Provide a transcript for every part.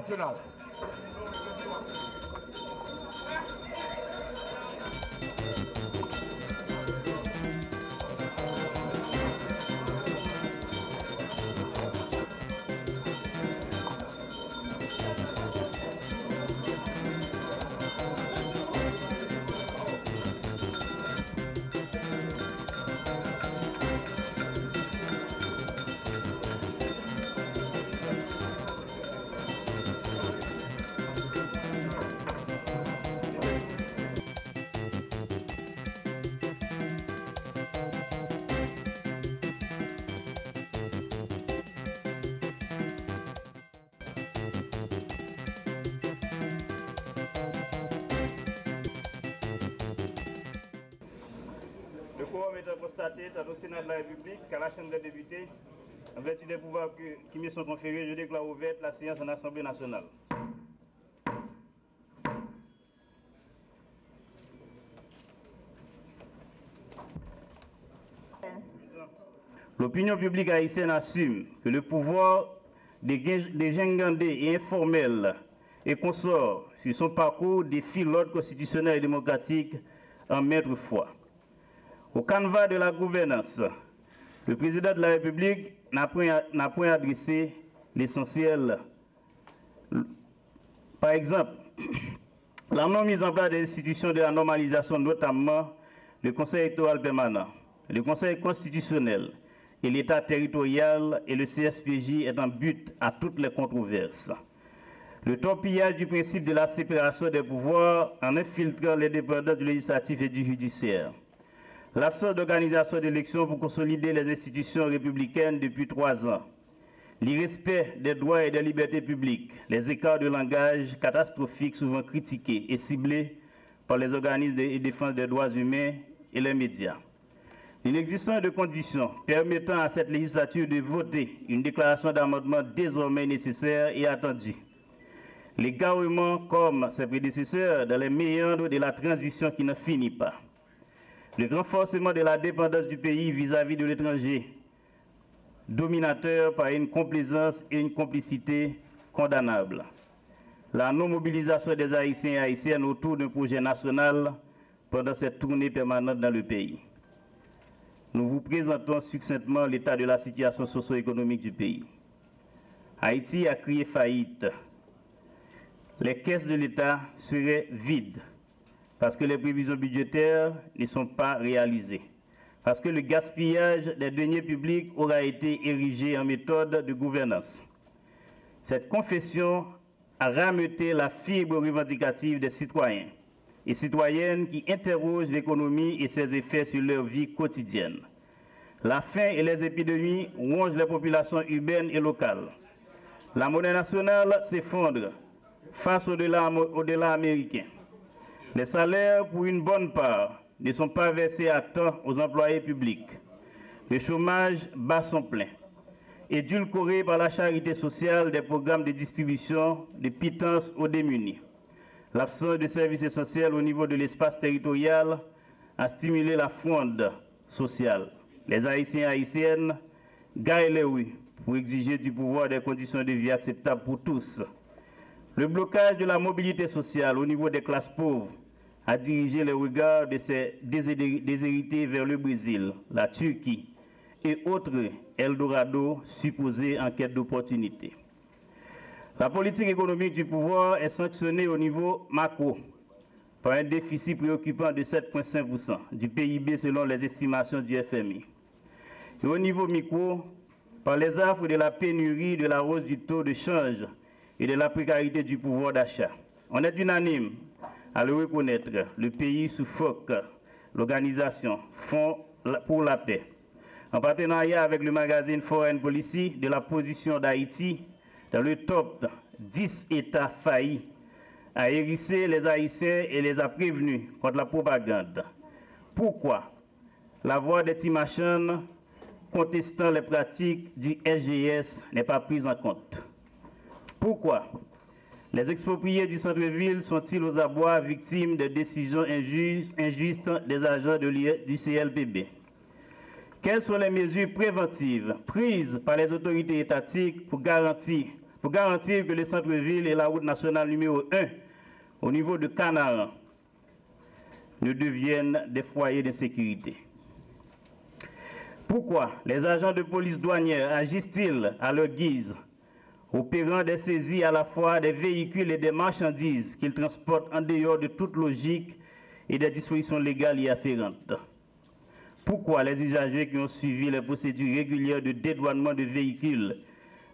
nationale. Le quorum étant constaté tant au Sénat de la République qu'à la Chambre des députés, en vertu des pouvoirs qui me sont conférés, je déclare ouverte la séance en Assemblée nationale. L'opinion publique haïtienne assume que le pouvoir des Gengandés et informels et consorts sur son parcours défie l'ordre constitutionnel et démocratique en maintes fois. Au canevas de la gouvernance, le président de la République n'a point adressé l'essentiel. Par exemple, la non-mise en place des institutions de la normalisation, notamment le Conseil électoral permanent, le Conseil constitutionnel et l'État territorial et le CSPJ est en but à toutes les controverses. Le torpillage du principe de la séparation des pouvoirs en infiltrant les dépendances du législatif et du judiciaire. L'absence d'organisation d'élections pour consolider les institutions républicaines depuis 3 ans. L'irrespect des droits et des libertés publiques. Les écarts de langage catastrophiques souvent critiqués et ciblés par les organismes de défense des droits humains et les médias. L'inexistence de conditions permettant à cette législature de voter une déclaration d'amendement désormais nécessaire et attendue. L'égarement, comme ses prédécesseurs, dans les méandres de la transition qui ne finit pas. Le renforcement de la dépendance du pays vis-à-vis de l'étranger, dominateur par une complaisance et une complicité condamnables. La non-mobilisation des Haïtiens et Haïtiennes autour d'un projet national pendant cette tournée permanente dans le pays. Nous vous présentons succinctement l'état de la situation socio-économique du pays. Haïti a crié faillite. Les caisses de l'État seraient vides parce que les prévisions budgétaires ne sont pas réalisées, parce que le gaspillage des deniers publics aura été érigé en méthode de gouvernance. Cette confession a rameuté la fibre revendicative des citoyens et citoyennes qui interrogent l'économie et ses effets sur leur vie quotidienne. La faim et les épidémies rongent les populations urbaines et locales. La monnaie nationale s'effondre face au dollar américain. Les salaires, pour une bonne part, ne sont pas versés à temps aux employés publics. Le chômage bat son plein. Édulcoré par la charité sociale des programmes de distribution de pitance aux démunis. L'absence de services essentiels au niveau de l'espace territorial a stimulé la fronde sociale. Les Haïtiens et Haïtiennes gagnent les rues pour exiger du pouvoir des conditions de vie acceptables pour tous. Le blocage de la mobilité sociale au niveau des classes pauvres a dirigé les regards de ces déshérités vers le Brésil, la Turquie et autres Eldorado supposés en quête d'opportunités. La politique économique du pouvoir est sanctionnée au niveau macro par un déficit préoccupant de 7,5% du PIB selon les estimations du FMI. Et au niveau micro, par les affres de la pénurie, de la hausse du taux de change et de la précarité du pouvoir d'achat. On est unanime à le reconnaître. Le pays suffoque l'organisation Fonds pour la paix, en partenariat avec le magazine Foreign Policy, de la position d'Haïti dans le top 10 États faillis, a hérissé les Haïtiens et les a prévenus contre la propagande. Pourquoi la voix des Timachan contestant les pratiques du SGS n'est pas prise en compte? Pourquoi les expropriés du centre-ville sont-ils aux abois victimes de décisions injustes des agents du CLPB? Quelles sont les mesures préventives prises par les autorités étatiques pour garantir pour garantir que le centre-ville et la route nationale numéro 1 au niveau de Canaran ne deviennent des foyers d'insécurité. Pourquoi les agents de police douanière agissent-ils à leur guise, opérant des saisies à la fois des véhicules et des marchandises qu'ils transportent en dehors de toute logique et des dispositions légales y afférentes? Pourquoi les usagers qui ont suivi les procédures régulières de dédouanement de véhicules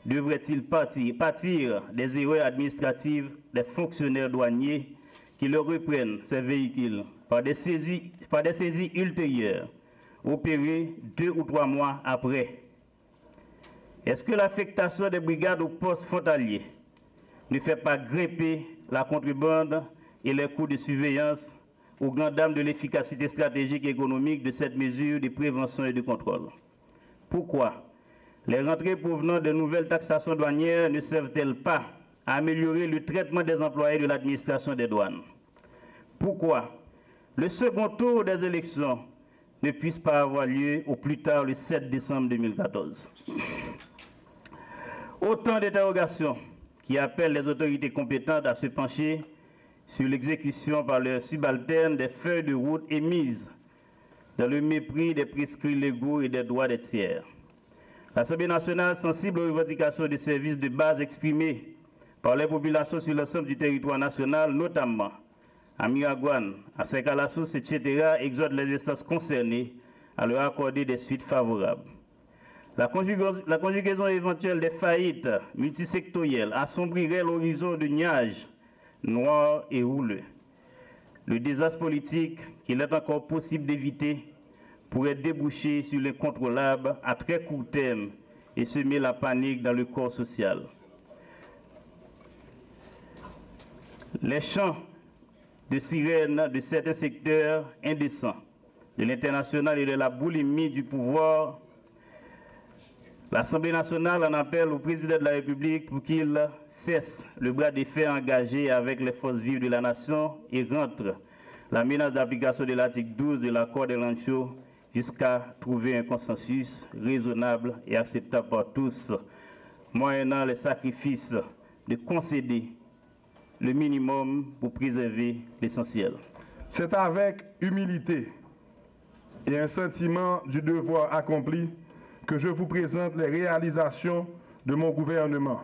devraient-ils pâtir des erreurs administratives des fonctionnaires douaniers qui leur reprennent ces véhicules par des saisies ultérieures, opérées 2 ou 3 mois après? Est-ce que l'affectation des brigades aux postes frontaliers ne fait pas grimper la contrebande et les coûts de surveillance aux grandes dames de l'efficacité stratégique et économique de cette mesure de prévention et de contrôle? Pourquoi les rentrées provenant de nouvelles taxations douanières ne servent-elles pas à améliorer le traitement des employés de l'administration des douanes? Pourquoi le second tour des élections ne puisse pas avoir lieu au plus tard le 7 décembre 2014? Autant d'interrogations qui appellent les autorités compétentes à se pencher sur l'exécution par leurs subalternes des feuilles de route émises dans le mépris des prescrits légaux et des droits des tiers. L'Assemblée nationale, sensible aux revendications des services de base exprimées par les populations sur l'ensemble du territoire national, notamment à Miragouane, à Saint-Calassos, etc., exhorte les instances concernées à leur accorder des suites favorables. La conjugaison éventuelle des faillites multisectorielles assombrirait l'horizon de nuages noirs et houleux. Le désastre politique qu'il est encore possible d'éviter pourrait déboucher sur l'incontrôlable à très court terme et semer la panique dans le corps social. Les chants de sirènes de certains secteurs indécents de l'international et de la boulimie du pouvoir, l'Assemblée nationale en appelle au président de la République pour qu'il cesse le bras de fer engagé avec les forces vives de la nation et rentre la menace d'application de l'article 12 de l'accord de Rancho jusqu'à trouver un consensus raisonnable et acceptable par tous, moyennant les sacrifices de concéder le minimum pour préserver l'essentiel. C'est avec humilité et un sentiment du devoir accompli que je vous présente les réalisations de mon gouvernement.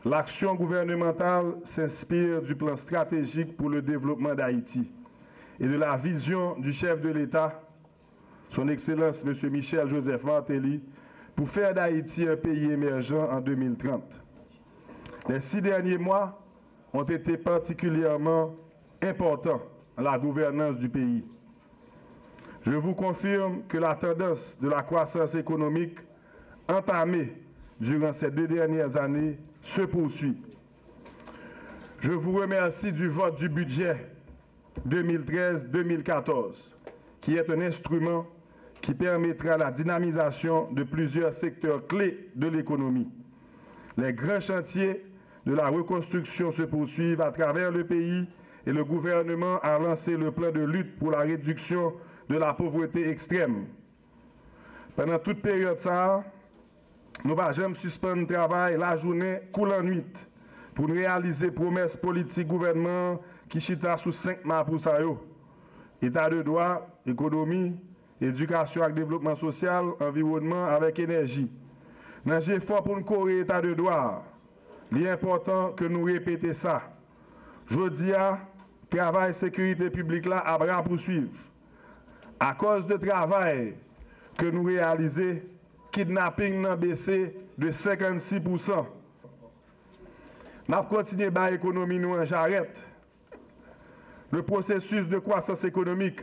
L'action gouvernementale s'inspire du plan stratégique pour le développement d'Haïti et de la vision du chef de l'État, son Excellence M. Michel Joseph Martelly, pour faire d'Haïti un pays émergent en 2030. Les 6 derniers mois ont été particulièrement importants dans la gouvernance du pays. Je vous confirme que la tendance de la croissance économique entamée durant ces 2 dernières années se poursuit. Je vous remercie du vote du budget 2013-2014, qui est un instrument qui permettra la dynamisation de plusieurs secteurs clés de l'économie. Les grands chantiers de la reconstruction se poursuivent à travers le pays et le gouvernement a lancé le plan de lutte pour la réduction de la pauvreté extrême. Pendant toute période ça, nous ne jamais suspendre le travail la journée coulant nuit pour réaliser promesses politiques gouvernement qui chita sous 5 mâts pour ça. État de droit, économie, éducation et développement social, environnement avec énergie. Dans l'effort pour nous corriger l'état de droit, il est important que nous répétions ça. Je dis à travail sécurité publique là à bras poursuivre. À cause de travail que nous réalisons, kidnapping n'a baissé de 56%. Nous continuons à l'économie nous en j'arrête. Le processus de croissance économique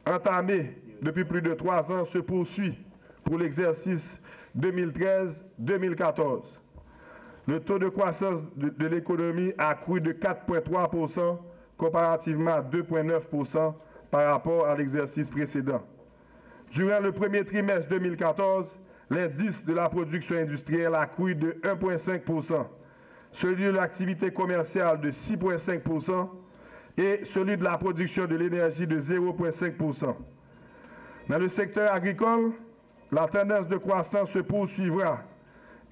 entamé depuis plus de 3 ans se poursuit pour l'exercice 2013-2014. Le taux de croissance de l'économie a crû de 4,3% comparativement à 2,9% par rapport à l'exercice précédent. Durant le premier trimestre 2014, l'indice de la production industrielle a crû de 1,5%, celui de l'activité commerciale de 6,5% et celui de la production de l'énergie de 0,5%. Dans le secteur agricole, la tendance de croissance se poursuivra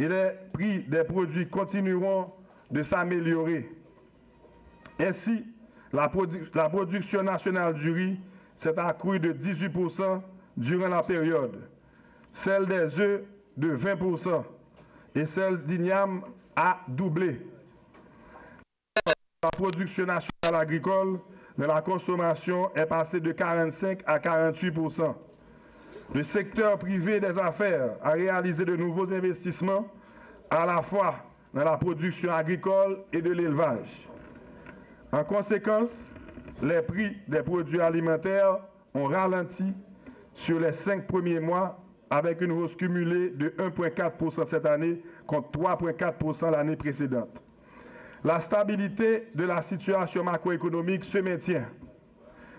et les prix des produits continueront de s'améliorer. Ainsi, la production nationale du riz s'est accrue de 18% durant la période, celle des œufs de 20% et celle d'igname a doublé. La production nationale agricole de la consommation est passée de 45 à 48%. Le secteur privé des affaires a réalisé de nouveaux investissements à la fois dans la production agricole et de l'élevage. En conséquence, les prix des produits alimentaires ont ralenti sur les 5 premiers mois avec une hausse cumulée de 1,4% cette année contre 3,4% l'année précédente. La stabilité de la situation macroéconomique se maintient.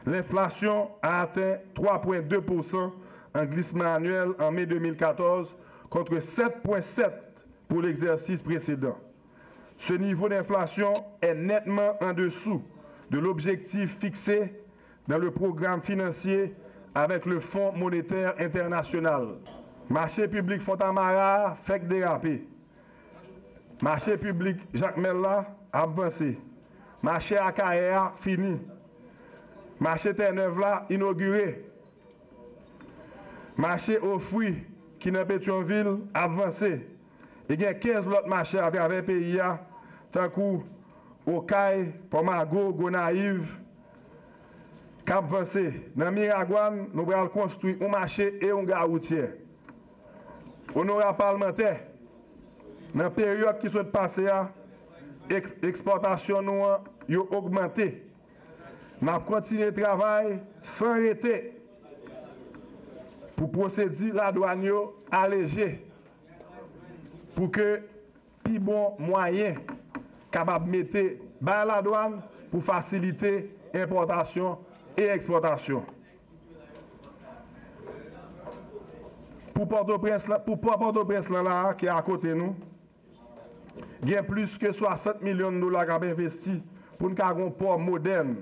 L'inflation a atteint 3,2% en glissement annuel en mai 2014 contre 7,7% pour l'exercice précédent. Ce niveau d'inflation est nettement en dessous de l'objectif fixé dans le programme financier avec le Fonds monétaire international. Marché public Fontamara fait déraper. Marché public Jacques Mella avancé. Marché AKR fini. Marché Terre-Neuve là inauguré. Marché aux fruits qui dans Pétionville avancé. Et il y a 15 autres marchés à travers le pays, tant qu'au Okaï, Pomago, Gonaïve, Cap avancé. Dans Miragouane, nous allons construire un marché et un gare routier. Honorable parlementaire, dans la période qui s'est passée, l'exportation nous a augmenté. Nous avons continué le travail sans arrêter pour procéder la douane allégée pour que plus bon moyen capable de mettre dans la douane pour faciliter l'importation et l'exportation. Pour Port-au-Prince, qui est à côté de nous, il y a plus que 60 millions de dollars qui ont investi pour nous avoir un port moderne.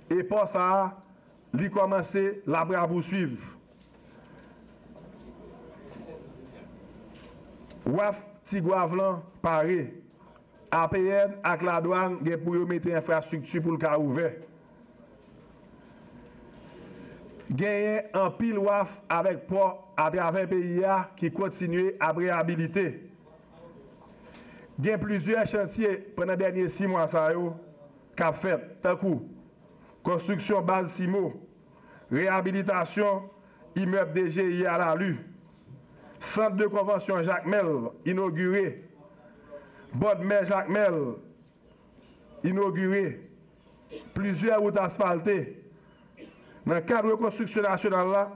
Et pour ça, il a commencé la poursuivre. Ouaf Tigouavlan paré. APN avec la douane pour mettre infrastructure pour le cas ouvert. Gagné un pile WAF avec port à travers le pays qui continue à réhabiliter. Il y a plusieurs chantiers pendant les derniers 6 mois qui ont fait. Tant coup, construction base Simo, réhabilitation immeuble DGI à la Lue, centre de convention Jacques Mel inauguré, bord mer Jacques Mel inauguré, plusieurs routes asphaltées. Dans le cadre de la reconstruction nationale,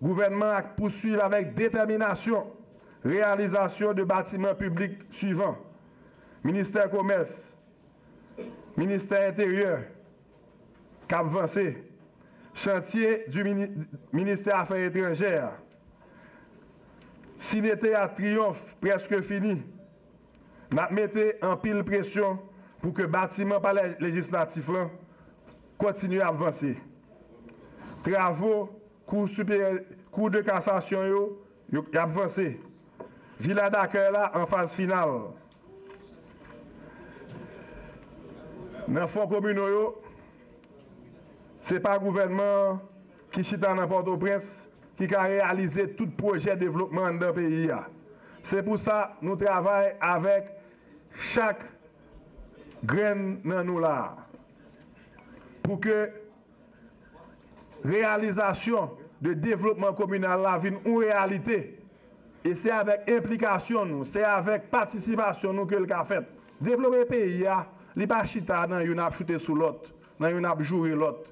le gouvernement a poursuivi avec détermination réalisation de bâtiments publics suivants. Ministère du Commerce, Ministère Intérieur, Cap avancé, chantier du ministère des Affaires étrangères, Cinété à Triomphe, presque fini. Nous mettons en pile pression pour que le bâtiment palais législatif continue à avancer. Travaux, cours de cassation, y a avancé. Villa d'accueil là en phase finale. Dans le fonds communal, ce n'est pas le gouvernement qui chita dans Port-au-Prince qui a réalisé tout projet de développement dans le pays. C'est pour ça que nous travaillons avec chaque graine dans nous là. Pour que réalisation de développement communal là vienne une réalité. Et c'est avec implication nous, c'est avec participation nous que le a fait. Développer le pays, il n'y a pas chita dans une a chuté sous l'autre, dans une a joué l'autre.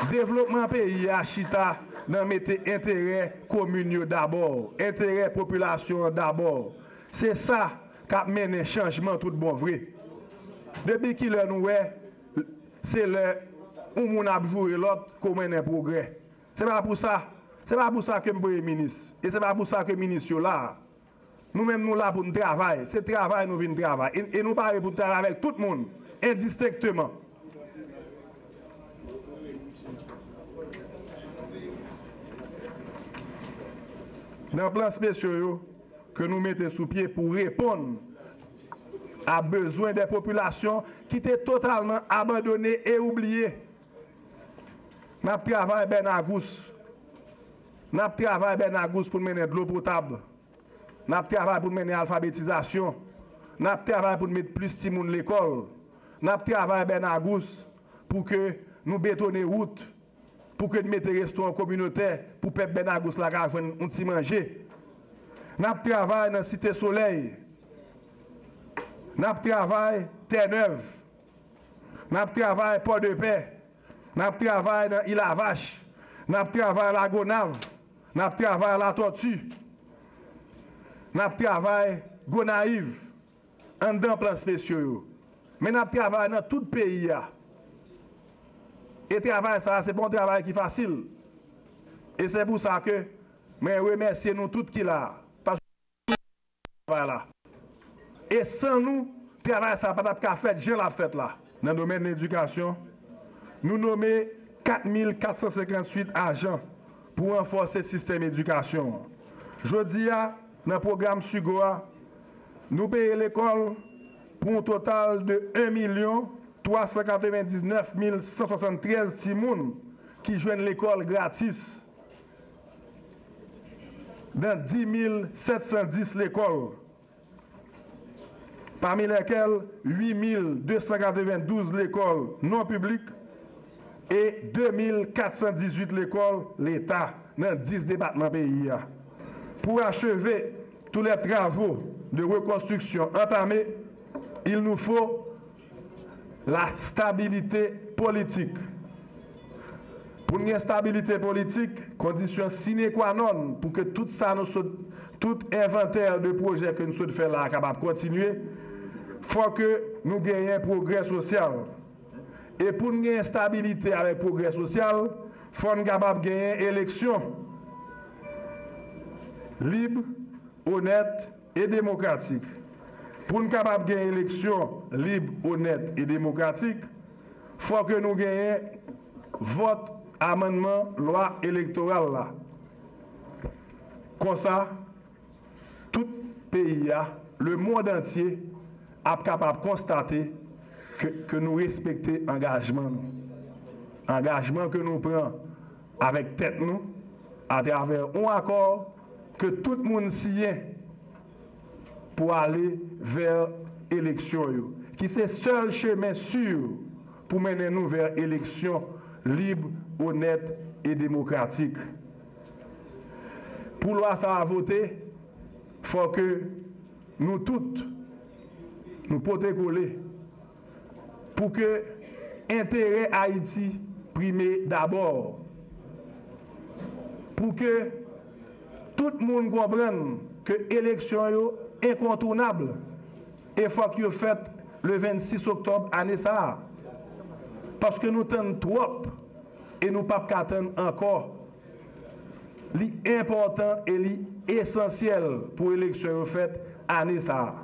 Développement pays à chita dans mettre intérêt communaux d'abord, intérêt population d'abord. C'est ça qui a mené changement tout bon vrai. Depuis qu'il est nous, c'est le où on a joué l'autre qu'on mène un progrès. C'est pas pour ça. C'est pas pour ça que je suis ministre. Et c'est pas pour ça que le ministre est là. Nous-mêmes, nous là pour nous travailler. C'est travail, nous venons travailler. Et nous parlons pour travailler avec tout le monde, indistinctement. dans le plan spécial que nous mettons sous pied pour répondre à besoin des populations qui étaient totalement abandonnées et oubliées. Nous travaillons Ben Agous. Nous travaillons Ben Agous pour mener de l'eau potable. Nous travaillons pour mener l'alphabétisation. Nous travaillons pour mettre plus de monde à l'école. Nous travaillons Ben Agous pour que nous bétonnions les routes, pour que nous mettions des restaurants communautaires, pour que Ben Agous la faire un petit manger. Nous travaillons dans la Cité Soleil. Nous travaillons Terre-Neuve. Nous travaillons Port-de-Paix. Nous travaillons dans Île à Vache. Nous travaillons la Gonave. Nous travaillons la Tortue. Nous travaillons Gonaïve. En dans plan spéciaux. Mais nous travaillons dans tout le pays. Et travail ça, c'est bon travail qui est facile. Et c'est pour ça que je remercie nous tous qui là. Parce que là. Et sans nous, travail ça pas de fait, j'ai la fête là. Dans le domaine de l'éducation, nous nommons 4458 agents pour renforcer le système d'éducation. Je dis dans le programme Sugoa, nous payons l'école pour un total de 1 399 173 timoun qui joignent l'école gratis. Dans 10 710 l'école. Parmi lesquelles 8 292 l'école non publique et 2418 l'école l'État dans 10 départements pays. Pour achever tous les travaux de reconstruction entamés, il nous faut la stabilité politique. Pour une stabilité politique, condition sine qua non pour que tout ça, tout inventaire de projets que nous souhaitons faire là, capable de continuer, il faut que nous gagnions un progrès social. Et pour une stabilité avec progrès social, il faut que nous capable de gagner une élection libre, honnête et démocratique. Pour nous capable de gagner une élection libre, honnête et démocratique, il faut que nous gagnions vote, amendement, loi électorale là. Comme ça, tout pays, le monde entier, est capable de constater que nous respectons l'engagement. Engagement que nous prenons avec tête nous, à travers un accord que tout le monde signe pour aller vers l'élection, qui c'est le seul chemin sûr pour mener nous vers élection libre, honnête et démocratique. Pour loi ça à voter, il faut que nous tous, nous protéger pour que l'intérêt Haïti prime d'abord. Pour que tout le monde comprenne que l'élection est incontournable et il faut qu'il fait le 26 octobre année ça. Parce que nous tenons trop et nous ne pouvons pas attendre encore. L'important et l'essentiel pour l'élection faite année ça.